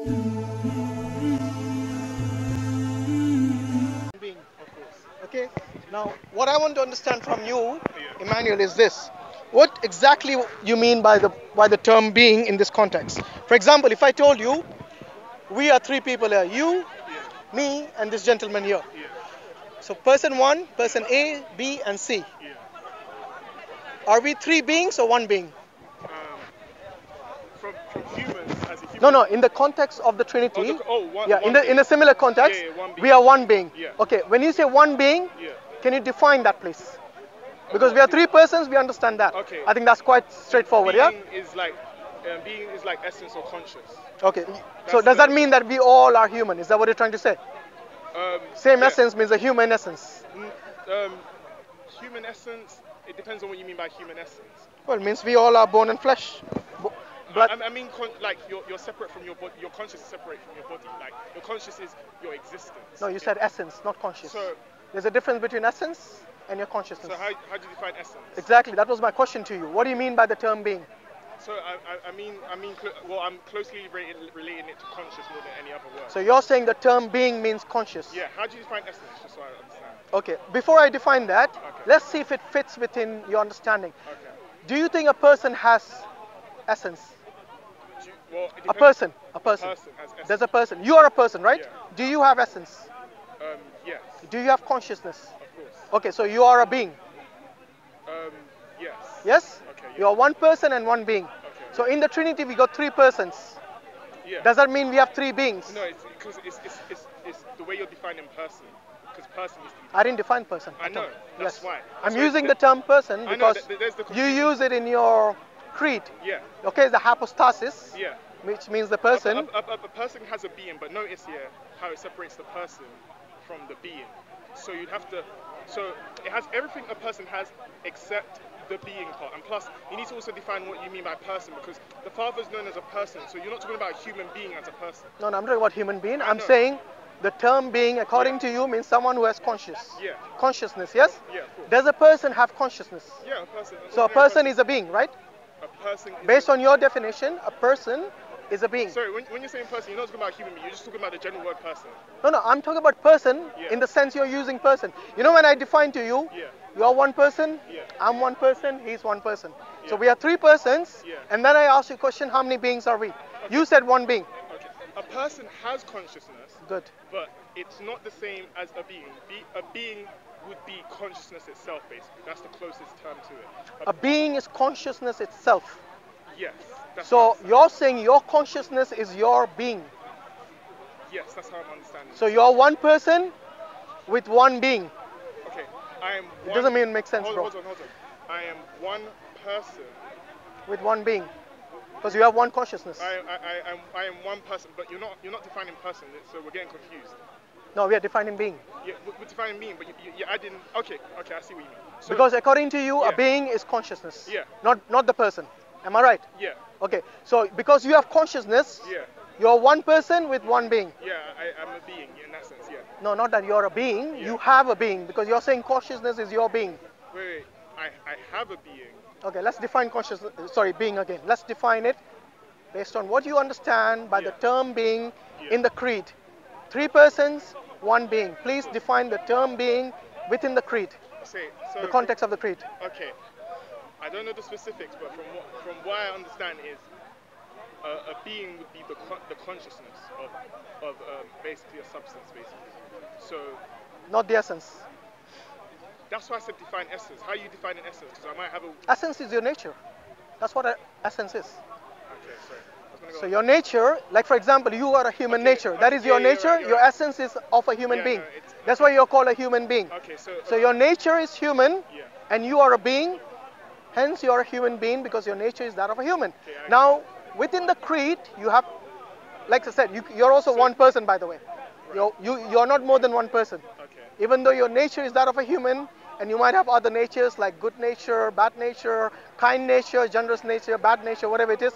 Being, of course. Okay. Now, what I want to understand from you, Emmanuel, is this: what exactly you mean by the term being in this context? For example, if I told you we are three people here, you, me, and this gentleman here. So, person one, person A, B, and C. Are we three beings or one being? From humans as a No, human. no. In the context of the Oh, Trinity, one, yeah. one In being. a similar context, Yeah, one being. we are one being. Yeah. Okay. When you say one being, Yeah. can you define that, please? Because we are three persons, we understand that. Okay. I think that's quite straightforward, yeah? Being is like essence or conscious. Okay. So does that mean that we all are human? Is that what you're trying to say? Same Yeah. essence means a human essence. Human essence. It depends on what you mean by human essence. Well, it means we all are bone and flesh. Blood. I mean, like you're separate from your body. Your conscious is separate from your body. Like your conscious is your existence. No, you said essence, not conscious. So there's a difference between essence and your consciousness. So how do you define essence? Exactly. That was my question to you. What do you mean by the term being? So well, I'm closely relating it to conscious more than any other word. So you're saying the term being means conscious. Yeah. How do you define essence? Just so I understand. Okay. Before I define that, Okay. let's see if it fits within your understanding. Okay. Do you think a person has essence? Well, it A depends. person. A person. Person has essence. There's a person. You are a person, right? Yeah. Do you have essence? Yes. Do you have consciousness? Of course. Okay, so you are a being. Yes. Yes? Okay. Yeah. You are one person and one being. Okay. So in the Trinity, we got three persons. Yeah. Does that mean we have three beings? No, it's because it's the way you're defining person. Because person is. I didn't define person. I know. That's Yes. why. I'm using the term person I know, because there's the you confusion. use it in your creed. Yeah. Okay, the hypostasis, Yeah. which means the person. A person has a being, but notice here how it separates the person from the being. So you'd have to. So it has everything a person has except the being part. And plus, you need to also define what you mean by person, because the Father is known as a person. So you're not talking about a human being as a person. No, no, I'm talking about human being. I'm know. saying the term being, according to you, means someone who has Yeah. consciousness. Yes. Yeah. Of course. Does a person have consciousness? Yeah. A person. So a person is a being, right? A person. Based on your definition, a person is a being. Sorry, when you're saying person, you're not talking about human being. You're just talking about the general word person. No, no, I'm talking about person Yeah. in the sense you're using person. You know when I define to you, Yeah. you're one person, Yeah. I'm one person, he's one person. So Yeah. we are three persons, Yeah. and then I asked you a question, how many beings are we? You said one being. Okay. A person has consciousness. Good. But it's not the same as a being. A being would be consciousness itself, basically. That's the closest term to it. A being is consciousness itself. Yes. That's So what I'm saying. you're saying your consciousness is your being. Yes, that's how I'm understanding. So you're one person with one being. Okay, I am. It doesn't mean make sense, bro. Hold on. I am one person. With one being. Because you have one consciousness. I am one person, but you're not defining person, so we're getting confused. No, we are defining being. Yeah, we're defining being, but you're adding. Okay, I see what you mean. So, Because according to you, Yeah. a being is consciousness. Yeah. Not the person. Am I right? Yeah, Okay. So because you have consciousness, yeah, you're one person with one being. yeah. I'm a being in that sense. Yeah. No, not that you're a being. Yeah. You have a being because you're saying consciousness is your being. Wait. I have a being. Okay, let's define consciousness. Sorry, being again. Let's define it based on what you understand by the Yeah. term being Yeah. in the creed. Three persons, one being. Please define the term being within the creed, So the context of the creed. Okay. I don't know the specifics, but from what I understand is a being would be the consciousness of basically a substance, basically. So Not the essence. that's why I said define essence. How you define an essence? Because I might have a. Essence is your nature. That's what essence is. Okay, sorry. I was gonna go. So your nature, like for example, you are a human Okay, nature. That okay, is your yeah, you're nature. right, you're Your right. essence is of a human Yeah, being. no, it's- That's why you're called a human being. Okay, So your nature is human, Yeah. and you are a being. Hence, you are a human being because your nature is that of a human. Okay, I- Now, within the creed, you have, like I said, you're also one person, by the way. You're not more than one person. Okay. Even though your nature is that of a human, and you might have other natures like good nature, bad nature, kind nature, generous nature, bad nature, whatever it is,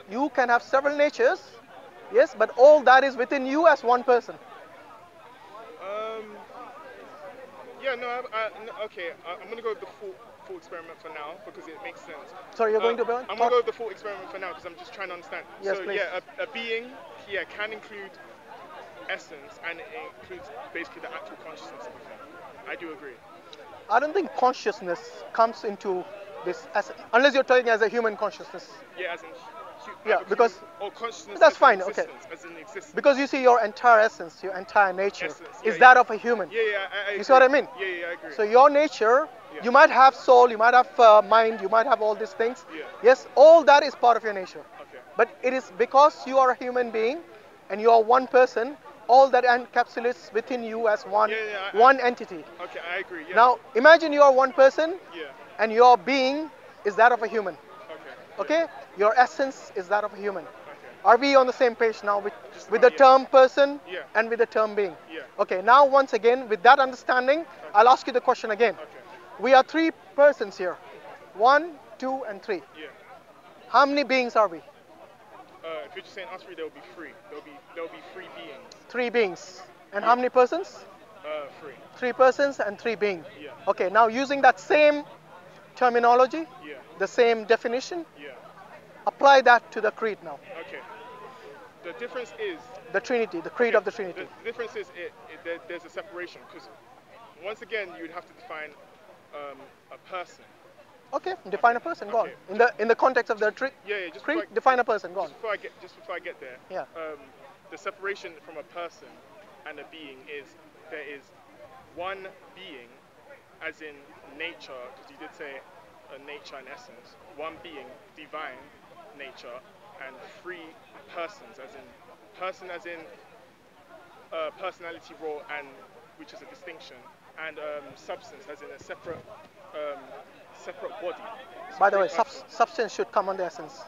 you can have several natures, yes, but all that is within you as one person. Yeah. No. Okay. I'm gonna go with the full. thought experiment for now because it makes sense. Sorry, you're going to I'm gonna go with the thought experiment for now because I'm just trying to understand. Yes, So please. yeah, a being can include essence and it includes basically the actual consciousness of a thing. I do agree. I don't think consciousness comes into this unless you're talking as a human consciousness. Yeah, as in Yeah, because or consciousness that's as fine. in Okay. existence, as in existence. Because you see, your entire essence, your entire nature Essence, is yeah, that yeah. of a human. Yeah, yeah, I You agree. see what I mean? Yeah, yeah, I agree. So your nature, Yeah. you might have soul, you might have mind, you might have all these things. Yeah. Yes, all that is part of your nature. Okay. But it is because you are a human being and you are one person, all that encapsulates within you as one Yeah, yeah, one entity. Okay, I agree. Yeah. Now imagine you are one person Yeah. and your being is that of a human. Okay. Okay? Your essence is that of a human. Okay. Are we on the same page now Just with the about, yeah. term person Yeah. and with the term being? Yeah. Okay, now once again, with that understanding, I'll ask you the question again. Okay. We are three persons here. 1, 2, and 3. Yeah. How many beings are we? If you're just saying us three, there will be three. There will be three beings. 3 beings. And how many persons? Three. 3 persons and 3 beings. Yeah. Okay, now using that same terminology, Yeah. the same definition, Yeah. apply that to the creed now. Okay. The difference is The Trinity, the creed of the Trinity. The difference is there's a separation because once again you would have to define a person. Okay, define a person, go on. Okay. In the context of the Yeah, just creed, before define a person, go on. just before I get there. Yeah. The separation from a person and a being is there is one being, as in nature, because you did say nature and essence. One being, divine nature, and 3 persons, as in personality role, and which is a distinction, and substance, as in a separate body. So By the way, 3 persons. substance should come under essence.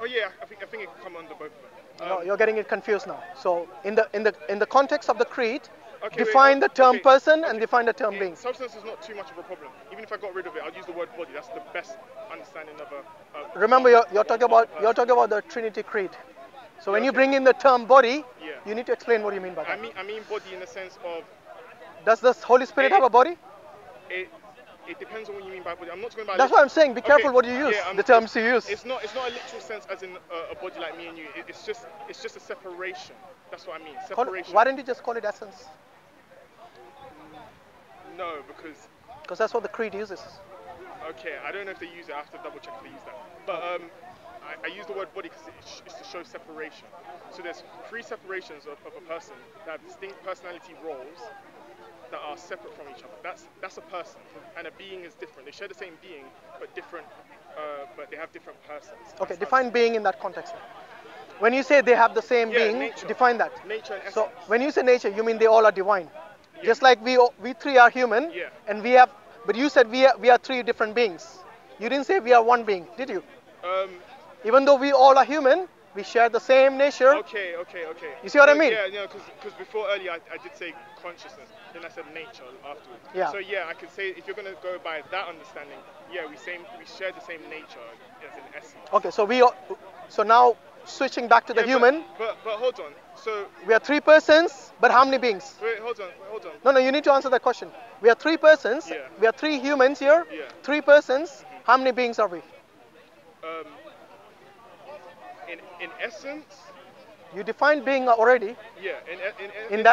Oh yeah, I think it can come under both of them. No, you're getting it confused now. So in the context of the creed, Okay, define the term okay, person and define the term yeah, being. substance is not too much of a problem. Even if I got rid of it, I'd use the word body. That's the best understanding of a Remember, you're talking about the Trinity creed. So when you bring in the term body, Yeah. you need to explain what you mean by that. I mean body in the sense of Does the Holy Spirit have a body? it depends on what you mean by body. I'm not talking about. That's what I'm saying. Be careful what you use. Yeah, The terms you use. It's not a literal sense as in a body like me and you. It's just a separation. That's what I mean. Separation. Why don't you just call it essence? No, because Because that's what the creed uses. okay, I don't know if they use it. I have to double check if they use that. But I use the word body because it's to show separation. So there's 3 separations of a person that have distinct personality roles that are separate from each other. That's a person, and a being is different. They share the same being, but different. But they have different persons. Okay, define being in that context. When you say they have the same Yeah, being, nature. define that. Nature and essence. So when you say nature, you mean they all are divine. Yeah. Just like we 3 are human, Yeah. and we have. But you said we are 3 different beings. You didn't say we are one being, did you? Even though we all are human, we share the same nature. Okay. You see what I mean? Yeah, because before earlier I did say consciousness, then I said nature afterwards. Yeah. So yeah, I could say if you're gonna go by that understanding, yeah, we share the same nature as in essence. Okay, so now switching back to the Yeah, human, But hold on. So we are 3 persons, but how many beings? wait, hold on. No, you need to answer that question. We are 3 persons. Yeah. We are 3 humans here. Yeah. 3 persons. How many beings are we? In essence, You defined being already. yeah. In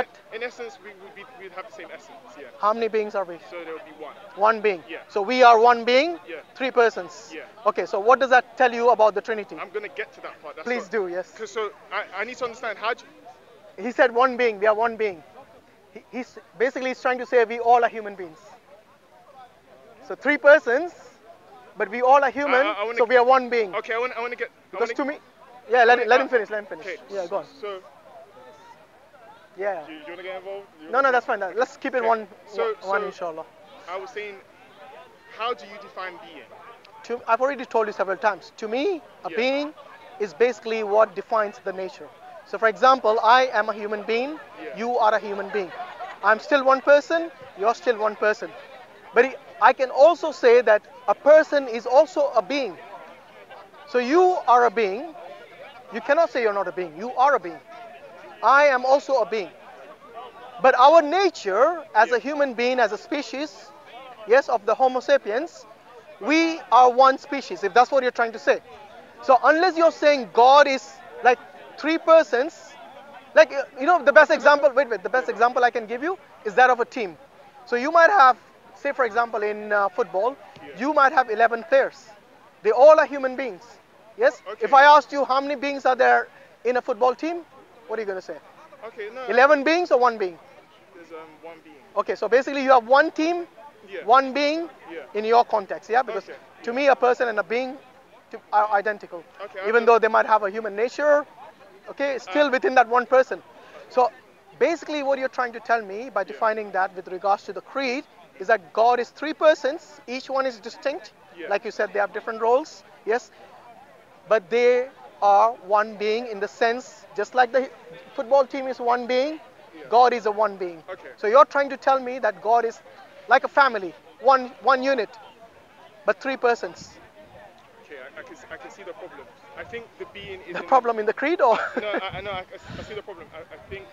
essence, we'd have the same essence. Yeah. How many beings are we? So there would be one. 1 being. Yeah. So we are 1 being. Yeah. 3 persons. Yeah. Okay, so what does that tell you about the Trinity? I'm gonna get to that part. That's Please do, yes. Because so I need to understand how. He said 1 being. We are 1 being. He's trying to say we all are human beings. So 3 persons, but we all are human. I wanna- So we are 1 being. Okay, I want to get. Because to me, yeah, let him finish. Okay. Yeah, go on. So Yeah. do you want to get involved? No, that's fine. Let's keep it Okay. one, So- inshallah. I was saying, how do you define being? I've already told you several times. To me, a Yeah. being is basically what defines the nature. So, for example, I am a human being. Yeah. You are a human being. I'm still one person. You're still one person. But I can also say that a person is also a being. So you are a being. You cannot say you're not a being. You are a being. I am also a being. But our nature as a human being, as a species, yes, of the Homo sapiens, we are one species, if that's what you're trying to say. So unless you're saying God is like three persons, like the best example. Wait. The best example I can give you is that of a team. So you might have, say for example, in football, Yeah. you might have 11 players. They all are human beings. Yes. Okay. If I asked you how many beings are there in a football team, what are you going to say? Okay, no. 11 beings or one being? There's one being. Okay, so basically you have one team, Yeah. one being Yeah. in your context, yeah? Because Okay. to Yeah. me, a person and a being are identical. Okay, I Even know. though they might have a human nature, okay, still Uh, within that one person. So basically, what you're trying to tell me by Yeah. defining that with regards to the creed is that God is three persons, each one is distinct. Yeah. Like you said, they have different roles, yes, but they are one being in the sense, just like the football team is one being, Yeah. God is a one being. Okay. So you're trying to tell me that God is like a family, one unit, but three persons. Okay, I can see the problem. I think the being is The in the. problem in the creed, or No, I know. I see the problem. I think.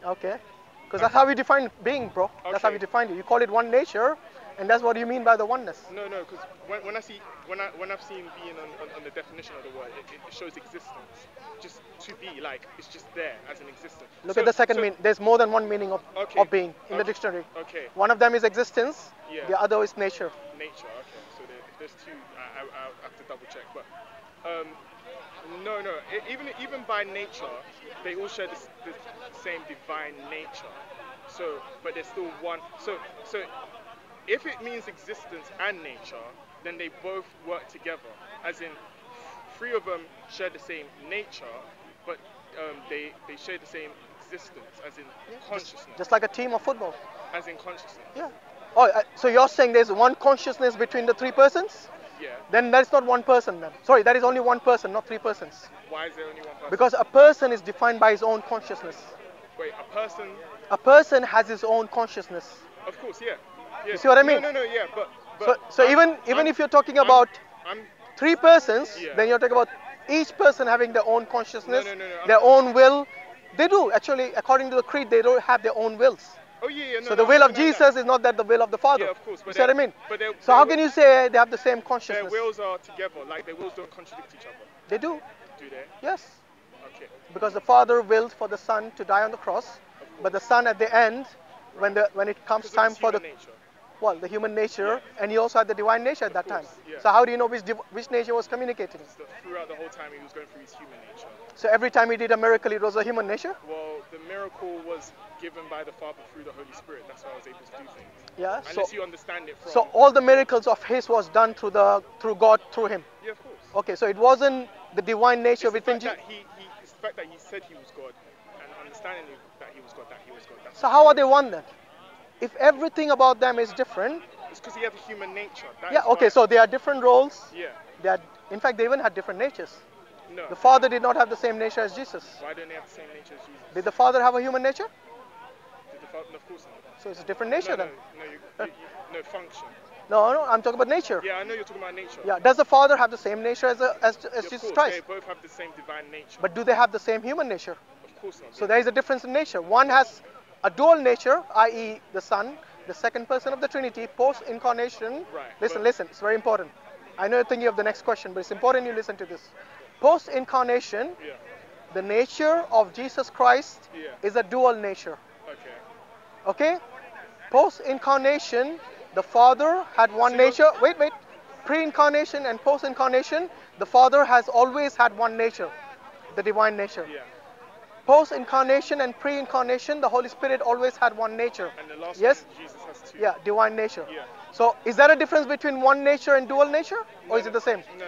okay, because I, that's how we define being, bro. That's how we okay. define it. You call it one nature, and that's what you mean by the oneness. No, because when I see when I've seen being on the definition of the word, it shows existence, just to be, like it's just there as an existence. Look at the second So meaning. There's more than one meaning okay, of being in the okay, dictionary. okay, One of them is existence, yeah, the other is nature. nature. Okay, so if there's two, I have to double check, but um, no, even by nature, they all share the same divine nature. So, but there's still one. So if it means existence and nature, then they both work together. As in, three of them share the same nature, but they share the same existence, as in consciousness, Just like a team of football. as in consciousness. Yeah. Oh, so you're saying there's one consciousness between the three persons? Yeah. Then that's not one person then. Sorry, that is only one person, not three persons. Why is there only one person? Because a person is defined by his own consciousness. Wait, a person. A person has his own consciousness. Of course, yeah. Yeah. You see what I mean? No, yeah, but. So even if you're talking about I'm three persons, Yeah. then you're talking about each person having their own consciousness, No, their own will. They do actually, according to the creed, they don't have their own wills. Oh yeah, no. So the I'm will not of denying Jesus that. is not that the will of the Father. Yeah, of course, You but see what I mean? but they're- So how they're- can you say they have the same Their consciousness? wills are together, like their wills don't contradict each other, They do, do they? yes. Okay. Because the Father willed for the Son to die on the cross, but the Son at the end, when it comes Because of time his for the human nature. the human nature, and he also had the divine nature at that time. course, yeah. So how do you know which nature was communicating? So throughout the whole time, he was going through his human nature. So every time he did a miracle, it was a human nature. Well, the miracle was given by the Father through the Holy Spirit. That's why I was able to do things. Yeah. Unless you understand it from. So all the miracles of his was done through God through him. Yeah, of course. Okay, so it wasn't the divine nature It's the within fact Jesus. that it's the fact that he said he was God, and understanding that he was God, That's So how are they one then? If everything about them is different, It's because he has a human nature. That yeah. is Okay, why. so they are different roles. Yeah. They are, in fact, they even had different natures. No. The Father did not have the same nature as Jesus. Why don't they have the same nature as Jesus? Did the Father have a human nature? Did the Father? No, of course not. So it's a different nature No, then. no, function. No, I'm talking about nature. Yeah, I know you're talking about nature. Yeah. Does the Father have the same nature as Yeah, of Jesus course, Christ? they both have the same divine nature. But do they have the same human nature? Of course not. So there is a difference in nature. One has a dual nature, i.e., the Son, the second person of the Trinity, post-incarnation. Right, Listen, but- it's very important. I know you're thinking of the next question, but it's important you listen to this. Post-incarnation, Yeah. the nature of Jesus Christ Yeah. is a dual nature. Okay. Okay? Post-incarnation, the Father had one So nature. Wait. Pre-incarnation and post-incarnation, the Father has always had one nature, the divine nature. Yeah. Post-incarnation and pre-incarnation, the Holy Spirit always had one nature. And the last Yes? one, Jesus has two. Yeah, divine nature. Yeah. So is there a difference between one nature and dual nature? Or is it the same? No.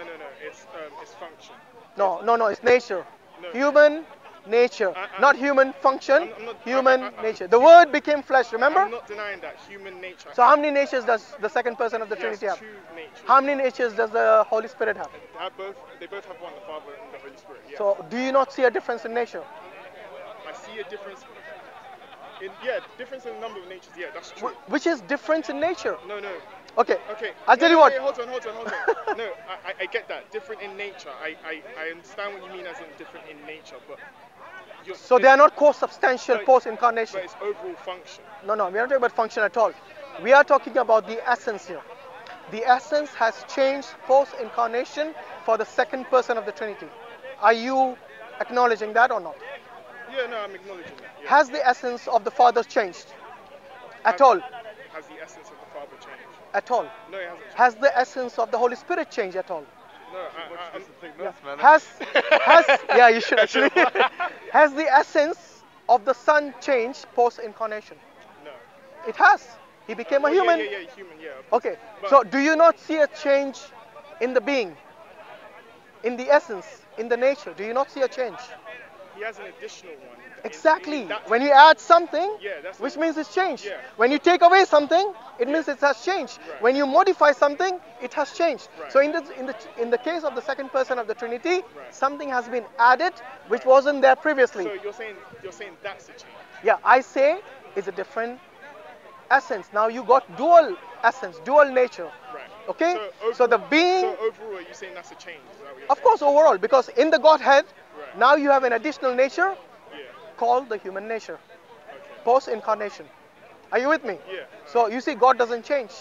It's function. No, it's nature. No. Human nature. Not human function, I'm not- human I- nature. The word became flesh, remember? I'm not denying that human nature. So how many natures does the second person of the He has Trinity have? two natures. How many natures does the Holy Spirit have? They both have one, the Father and the Holy Spirit. Yeah. So do you not see a difference in nature? I see a difference. Difference in the number of natures. Yeah, that's true. Which is difference in nature. No. Okay. Okay. I'll tell you No, what. wait, hold on. No, I get that. Different in nature. I understand what you mean as in different in nature, but So they are not co-substantial But- post-incarnation. but it's overall function. No, we're not talking about function at all. We are talking about the essence here. The essence has changed post-incarnation for the second person of the Trinity. Are you acknowledging that or not? Yeah, no, I'm acknowledging that. Yeah. Has the essence of the Father changed? At Has, all? has the essence of the Father changed? At all? No, it hasn't changed. Has the essence of the Holy Spirit changed at all? No, Yeah. Yeah, you should actually. Has the essence of the Son changed post-incarnation? no. It has. He became a human. Yeah, human, yeah. Of course. Okay, But so do you not see a change in the being, in the essence, in the nature? Do you not see a change? he has an additional one. Exactly. That, When you add something, yeah, that's which it. means it's changed. Yeah. When you take away something, it means it has changed. Right. When you modify something, it has changed. Right. So in the case of the second person of the Trinity, Right. something has been added which wasn't there previously. So you're saying that's a change. Yeah, I say it's a different essence. Now you got dual essence, dual nature. Right. Okay? So, So the being, So overall, you're saying that's a change. Is that what you're of course, overall, because in the Godhead, Right. now you have an additional nature saying? Yeah. called the human nature, Okay. post-incarnation. Are you with me? Yeah. So you see, God doesn't change.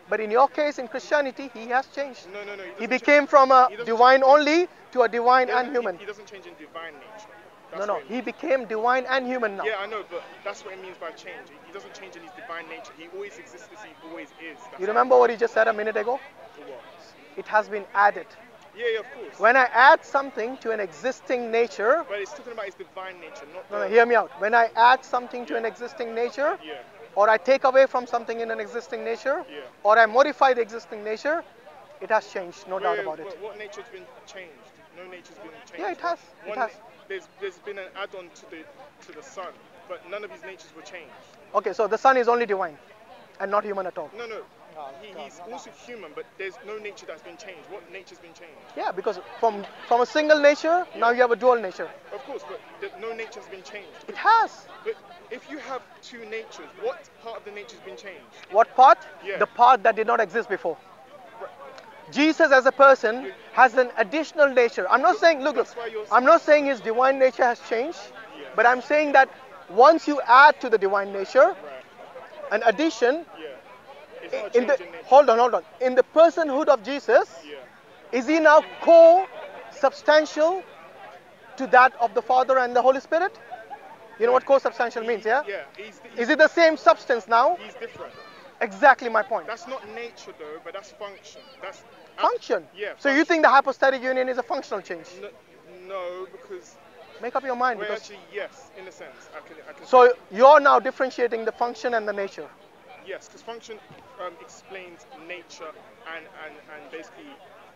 But in your case, in Christianity, he has changed. No. He became from a He doesn't divine change. only to a divine He and doesn't- human. He doesn't change in divine nature. No, That's no, what it he means. became divine and human now. Yeah, I know, but that's what it means by change. He doesn't change in his divine nature. He always exists as he always is. That's You remember what he just said a minute ago? what? It has been added. Yeah, of course. When I add something to an existing nature, But it's talking about his divine nature, not no, the... no, hear me out. When I add something to an existing nature, Yeah, or I take away from something in an existing nature, yeah. or I modify the existing nature, it has changed, no doubt Wait, about it. what nature's been changed? No nature's been changed. Yeah, it has. It One, has. There's been an add-on to the sun, but none of his natures were changed. Okay, so the Son is only divine and not human at all. No. He's also human, but there's no nature that's been changed. What nature's been changed? Yeah, because from a single nature, now you have a dual nature. Of course, but no nature's been changed. It has. But if you have two natures, what part of the nature's been changed? What part? Yeah. The part that did not exist before. Jesus as a person has an additional nature. I'm not saying, look, That's why you're- I'm not saying his divine nature has changed, Yeah. but I'm saying that once you add to the divine nature, Right. an addition, Yeah. It's not a in change the, in nature. hold on, in the personhood of Jesus, Yeah. is he now co-substantial to that of the Father and the Holy Spirit? You know what co-substantial means, yeah? Yeah. Is it the same substance now? He's different. Exactly my point. That's not nature though, but that's function. That's Function. Yeah. So you function. think the hypostatic union is a functional change? No, because Make up your mind. well, Because actually, yes, in a sense, I can. so say you're now differentiating the function and the nature. yes, because function explains nature and basically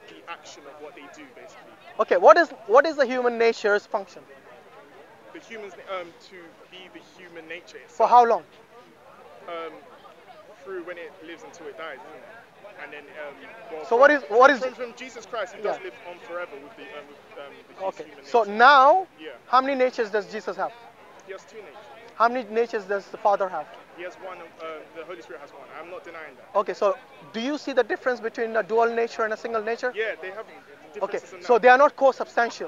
the action of what they do, basically. Okay, what is the human nature's function? The humans to be the human nature itself. For how long? Through when it lives until it dies, isn't it? And then well, So what is from Jesus Christ? He does live on forever with the okay? human nature. So now, Yeah. how many natures does Jesus have? He has two natures. How many natures does the Father have? He has one. The Holy Spirit has one. I'm not denying that. Okay, so do you see the difference between a dual nature and a single nature? Yeah, they have Okay, differences in so that. they are not co-substantial.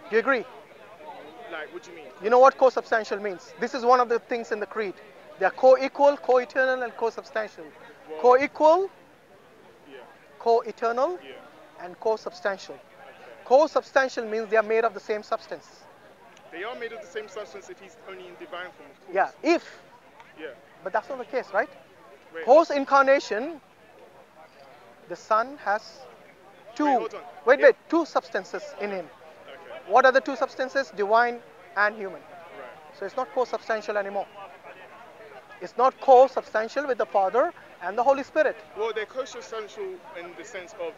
Do you agree? Like, what do you mean? You know what co-substantial means? This is one of the things in the creed. They are co-equal, co-eternal, and co-substantial. Well, Co-equal, Yeah. co-eternal, Yeah. and co-substantial. Okay. Co-substantial means they are made of the same substance. They are made of the same substance if he's only in divine form, of course. Yeah, if, Yeah. but that's not the case, right? Wait. Post-incarnation, the Son has two, Wait, hold on. wait, two substances in him. Okay. What are the two substances? Divine and human. Right. So it's not co-substantial anymore. It's not co-substantial with the Father and the Holy Spirit. Well, they're co-substantial in the sense of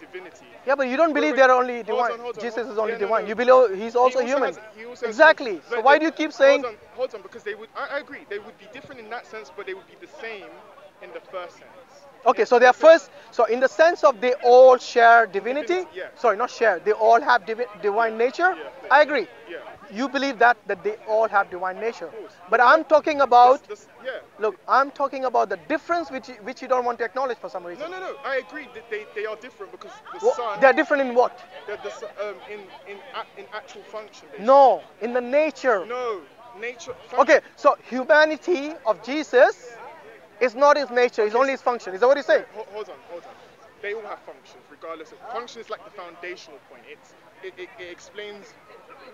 divinity. Yeah, but you don't believe wait. they're only Hold divine. on, hold on, Jesus hold on. is only Yeah, no, divine. no. You believe he's also He human. he also has Exactly. two- So but why they- do you keep saying? Hold on, because they would. I agree. They would be different in that sense, but they would be the same in the first sense. Okay, so they are first. So in the sense of they all share divinity. Divinity, yeah. Sorry, not share. They all have divine nature. Yeah. I agree. Yeah. You believe that they all have divine nature. course. But I'm talking about. Yeah. Look, I'm talking about the difference which you don't want to acknowledge for some reason. No. I agree that they are different because the What- sun. They're different in what? They're the sun, in actual function. Basically. No, in the nature. No. Nature. Okay, so humanity of Jesus It's not his nature. It's Okay, only his function. Is that what he's saying? hold on, hold on. They all have functions, regardless. Function is like the foundational point. It explains